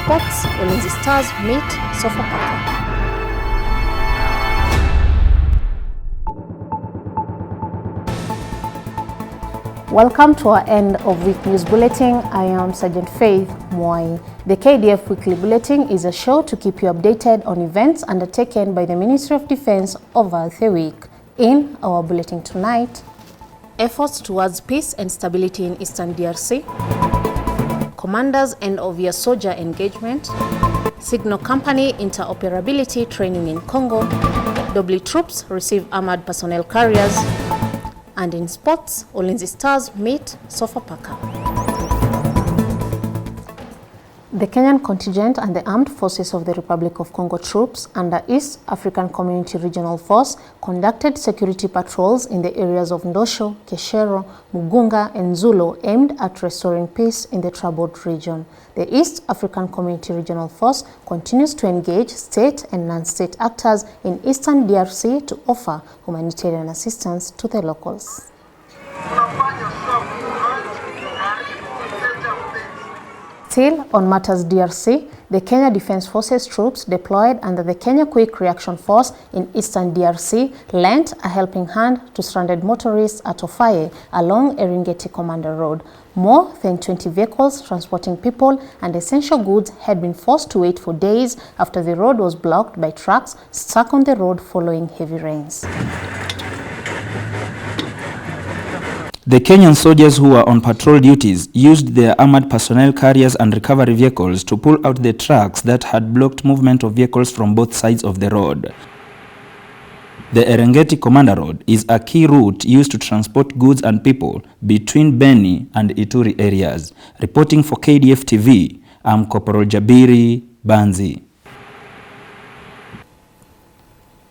sports, Ulinzi Stars meet Sofapaka. Welcome to our end of week news bulletin. I am Sergeant Faith Mwai. The Kdf Weekly Bulletin is a show to keep you updated on events undertaken by the Ministry of Defense over the week. In our bulletin tonight, efforts towards peace and stability in Eastern DRC, Commanders end-of-year soldier engagement, Signal Company interoperability training in Congo, Doubly troops receive armored personnel carriers, and in sports, Ulinzi Stars meet Sofapaka. The Kenyan contingent and the Armed Forces of the Republic of Congo troops under East African Community Regional Force conducted security patrols in the areas of Ndosho, Keshero, Mugunga, and Zulo aimed at restoring peace in the troubled region. The East African Community Regional Force continues to engage state and non-state actors in Eastern DRC to offer humanitarian assistance to the locals. Still on matters DRC, the Kenya Defense Forces troops deployed under the Kenya Quick Reaction Force in Eastern DRC lent a helping hand to stranded motorists at Ofaye along Eringeti Commander Road. More than 20 vehicles transporting people and essential goods had been forced to wait for days after the road was blocked by trucks stuck on the road following heavy rains. The Kenyan soldiers who were on patrol duties used their armored personnel carriers and recovery vehicles to pull out the trucks that had blocked movement of vehicles from both sides of the road. The Eringeti Commander Road is a key route used to transport goods and people between Beni and Ituri areas. Reporting for KDF TV, I'm Corporal Jabiri Banzi.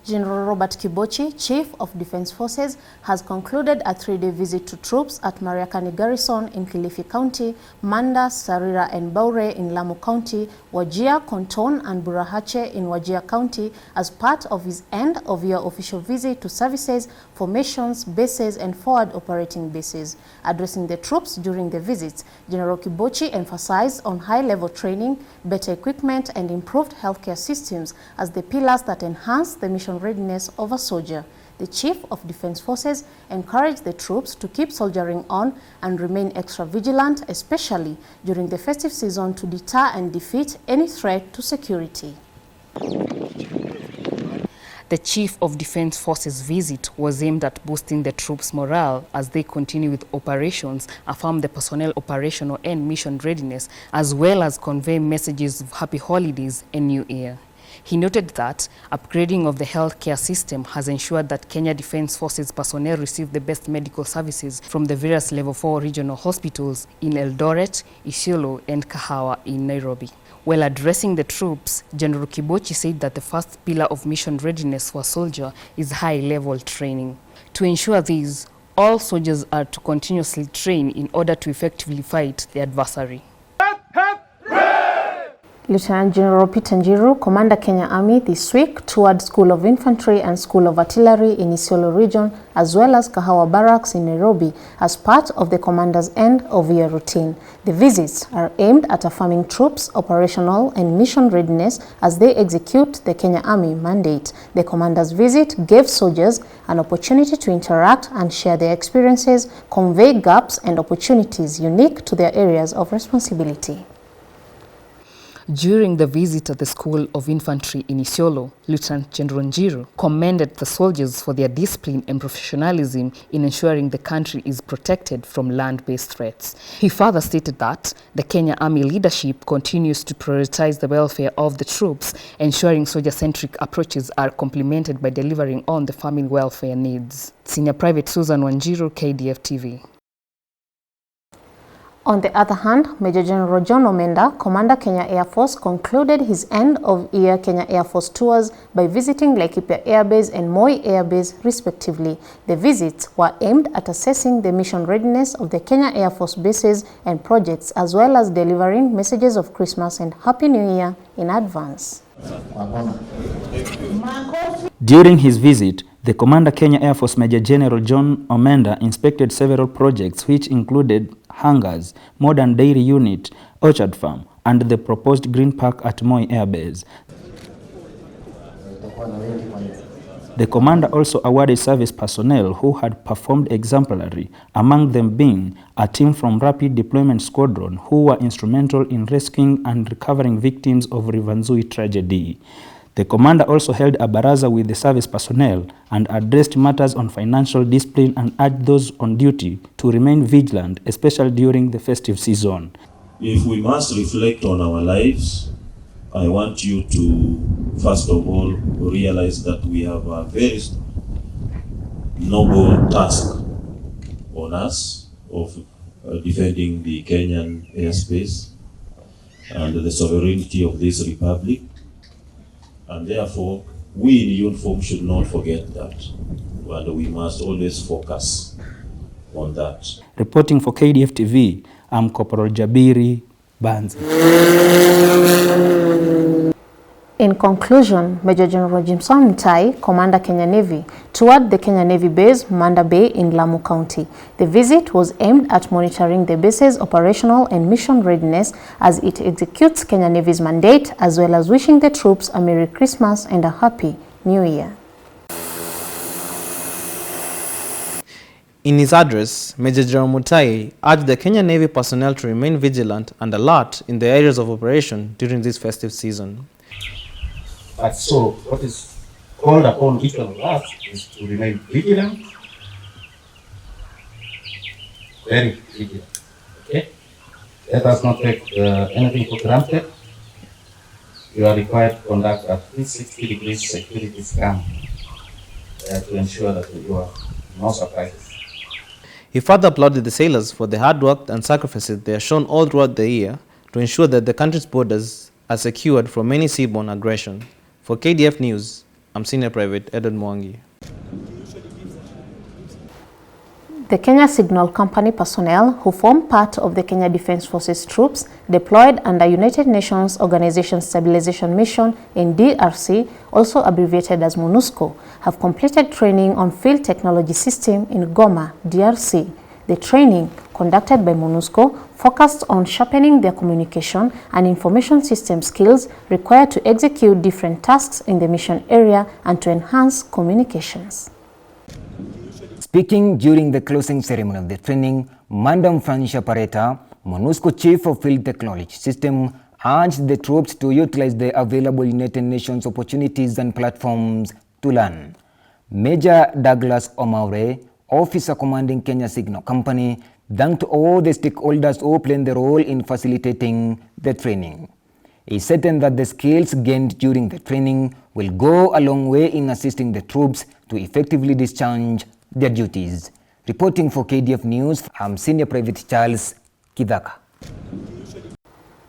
General Robert Kibochi, Chief of Defense Forces, has concluded a 3-day visit to troops at Mariakani Garrison in Kilifi County, Manda, Sarira and Baure in Lamu County, Wajir, Konton and Burahache in Wajir County as part of his end-of-year official visit to services, formations, bases and forward operating bases. Addressing the troops during the visits, General Kibochi emphasized on high-level training, better equipment and improved healthcare systems as the pillars that enhance the mission readiness of a soldier. The Chief of Defense Forces encouraged the troops to keep soldiering on and remain extra vigilant, especially during the festive season, to deter and defeat any threat to security. The Chief of Defense Forces visit was aimed at boosting the troops' morale as they continue with operations, affirm the personnel operational and mission readiness, as well as convey messages of happy holidays and New Year. He noted that upgrading of the healthcare system has ensured that Kenya Defense Forces personnel receive the best medical services from the various Level 4 regional hospitals in Eldoret, Isiolo, and Kahawa in Nairobi. While addressing the troops, General Kibochi said that the first pillar of mission readiness for a soldier is high-level training. To ensure this, all soldiers are to continuously train in order to effectively fight the adversary. Lieutenant General Peter Njiru, Commander Kenya Army, this week toured School of Infantry and School of Artillery in Isiolo region, as well as Kahawa Barracks in Nairobi, as part of the Commander's end-of-year routine. The visits are aimed at affirming troops' operational and mission readiness as they execute the Kenya Army mandate. The Commander's visit gave soldiers an opportunity to interact and share their experiences, convey gaps and opportunities unique to their areas of responsibility. During the visit at the School of Infantry in Isiolo, Lieutenant General Njiru commended the soldiers for their discipline and professionalism in ensuring the country is protected from land-based threats. He further stated that the Kenya Army leadership continues to prioritize the welfare of the troops, ensuring soldier-centric approaches are complemented by delivering on the family welfare needs. Senior Private Susan Wanjiru, KDF TV. On the other hand, Major General John Omenda, Commander Kenya Air Force, concluded his end-of-year Kenya Air Force tours by visiting Laikipia Air Base and Moi Air Base, respectively. The visits were aimed at assessing the mission readiness of the Kenya Air Force bases and projects, as well as delivering messages of Christmas and Happy New Year in advance. During his visit, the Commander Kenya Air Force Major General John Omenda inspected several projects which included hangars, modern dairy unit, orchard farm, and the proposed Green Park at Moi Air Base. The commander also awarded service personnel who had performed exemplary, among them being a team from Rapid Deployment Squadron who were instrumental in rescuing and recovering victims of Rivanzui tragedy. The commander also held a baraza with the service personnel and addressed matters on financial discipline and urged those on duty to remain vigilant, especially during the festive season. If we must reflect on our lives, I want you to, first of all, realize that we have a very noble task on us of defending the Kenyan airspace and the sovereignty of this republic. And therefore, we in uniform should not forget that. And we must always focus on that. Reporting for KDF TV, I'm Corporal Jabiri Banzi. In conclusion, Major General Jimson Mutai, Commander Kenya Navy, toured the Kenya Navy base, Manda Bay in Lamu County. The visit was aimed at monitoring the base's operational and mission readiness as it executes Kenya Navy's mandate, as well as wishing the troops a Merry Christmas and a Happy New Year. In his address, Major General Mutai urged the Kenya Navy personnel to remain vigilant and alert in the areas of operation during this festive season. So what is called upon each one of us is to remain vigilant, very vigilant. Okay? Let us not take anything for granted. You are required to conduct at least 60 degrees security scan to ensure that you are no surprises. He further applauded the sailors for the hard work and sacrifices they have shown all throughout the year to ensure that the country's borders are secured from any seaborne aggression. For KDF News, I'm Senior Private Edward Mwangi. The Kenya Signal Company personnel who form part of the Kenya Defence Forces troops deployed under United Nations Organization Stabilization Mission in DRC, also abbreviated as MONUSCO, have completed training on Field Technology System in Goma, DRC. The training, conducted by MONUSCO, focused on sharpening their communication and information system skills required to execute different tasks in the mission area and to enhance communications. Speaking during the closing ceremony of the training, Madam Francia Pareta, MONUSCO Chief of Field Technology System, urged the troops to utilize the available United Nations opportunities and platforms to learn. Major Douglas Omaure, Officer Commanding Kenya Signal Company, thanked all the stakeholders who played the role in facilitating the training. He said that the skills gained during the training will go a long way in assisting the troops to effectively discharge their duties. Reporting for KDF News, I'm Senior Private Charles Kidaka.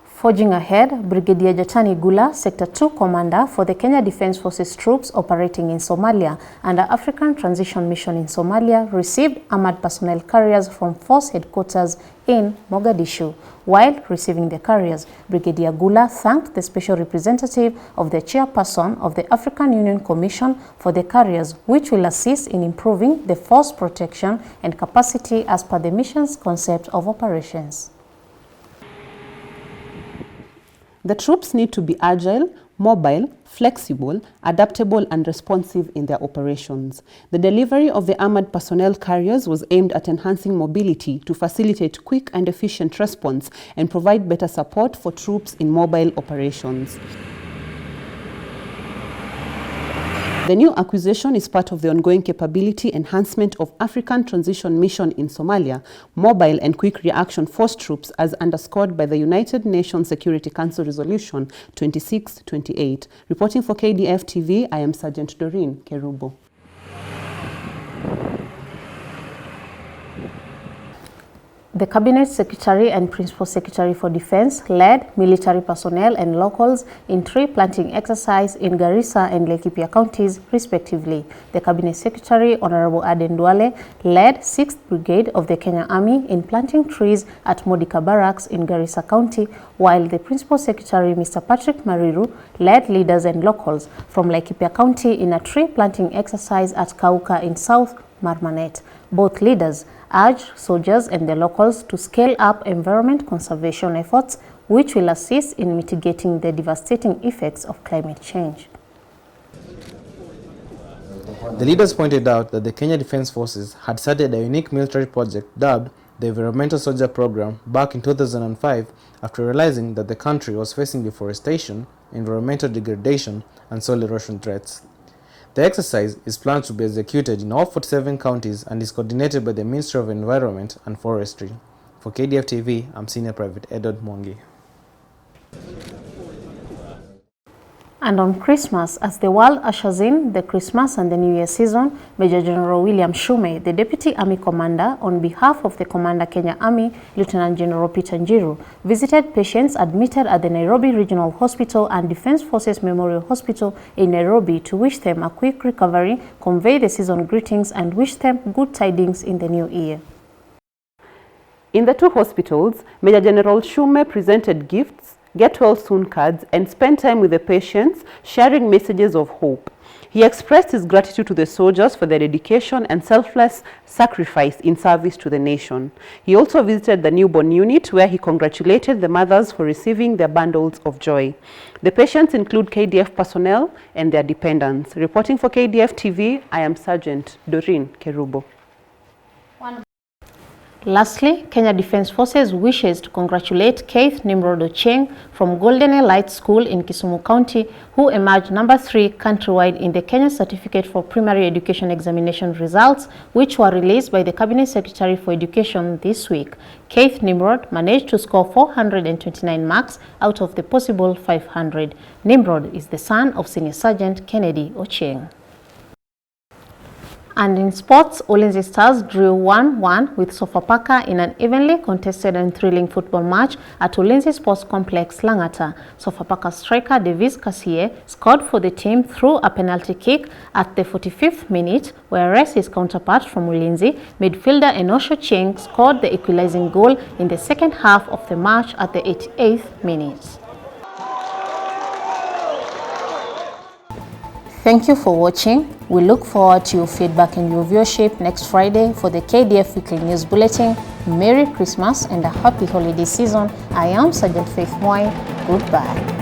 Forging ahead, Brigadier Jatani Gula, Sector 2 Commander for the Kenya Defence Forces troops operating in Somalia under African Transition Mission in Somalia, received armored personnel carriers from Force Headquarters in Mogadishu. While receiving the carriers, Brigadier Gula thanked the special representative of the chairperson of the African Union Commission for the carriers, which will assist in improving the force protection and capacity as per the mission's concept of operations. The troops need to be agile, mobile, flexible, adaptable and responsive in their operations. The delivery of the armored personnel carriers was aimed at enhancing mobility to facilitate quick and efficient response and provide better support for troops in mobile operations. The new acquisition is part of the ongoing capability enhancement of African Transition Mission in Somalia, mobile and quick reaction force troops as underscored by the United Nations Security Council Resolution 2628. Reporting for KDF TV, I am Sergeant Doreen Kerubo. The Cabinet Secretary and Principal Secretary for Defense led military personnel and locals in tree planting exercise in Garissa and Laikipia counties, respectively. The Cabinet Secretary, Honorable Aden Duale, led 6th Brigade of the Kenya Army in planting trees at Modika Barracks in Garissa County, while the Principal Secretary, Mr. Patrick Mariru, led leaders and locals from Laikipia County in a tree planting exercise at Kauka in South Marmanet. Both leaders urged soldiers and the locals to scale up environment conservation efforts which will assist in mitigating the devastating effects of climate change. The leaders pointed out that the Kenya Defence Forces had started a unique military project dubbed the Environmental Soldier Program back in 2005 after realizing that the country was facing deforestation, environmental degradation, and soil erosion threats. The exercise is planned to be executed in all 47 counties and is coordinated by the Ministry of Environment and Forestry. For KDF TV, I'm Senior Private Edward Mwangi. And on Christmas, as the world ushers in the Christmas and the New Year season, Major General William Shume, the Deputy Army Commander, on behalf of the Commander Kenya Army, Lieutenant General Peter Njiru, visited patients admitted at the Nairobi Regional Hospital and Defence Forces Memorial Hospital in Nairobi to wish them a quick recovery, convey the season greetings, and wish them good tidings in the new year. In the two hospitals, Major General Shume presented gifts, get well soon cards, and spent time with the patients, sharing messages of hope. He expressed his gratitude to the soldiers for their dedication and selfless sacrifice in service to the nation. He also visited the newborn unit, where he congratulated the mothers for receiving their bundles of joy. The patients include KDF personnel and their dependents. Reporting for KDF TV, I am Sergeant Doreen Kerubo. Lastly, Kenya Defence Forces wishes to congratulate Keith Nimrod Ocheng from Golden Light School in Kisumu County, who emerged number 3 countrywide in the Kenya Certificate for Primary Education Examination results, which were released by the Cabinet Secretary for Education this week. Keith Nimrod managed to score 429 marks out of the possible 500. Nimrod is the son of Senior Sergeant Kennedy Ocheng. And in sports, Ulinzi Stars drew 1-1 with Sofapaka in an evenly contested and thrilling football match at Ulinzi Sports Complex, Langata. Sofapaka striker Davis Kasie scored for the team through a penalty kick at the 45th minute, whereas his counterpart from Ulinzi, midfielder Enosho Cheng, scored the equalizing goal in the second half of the match at the 88th minute. Thank you for watching. We look forward to your feedback and your viewership next Friday for the KDF Weekly News Bulletin. Merry Christmas and a happy holiday season. I am Sergeant Faith Moy. Goodbye.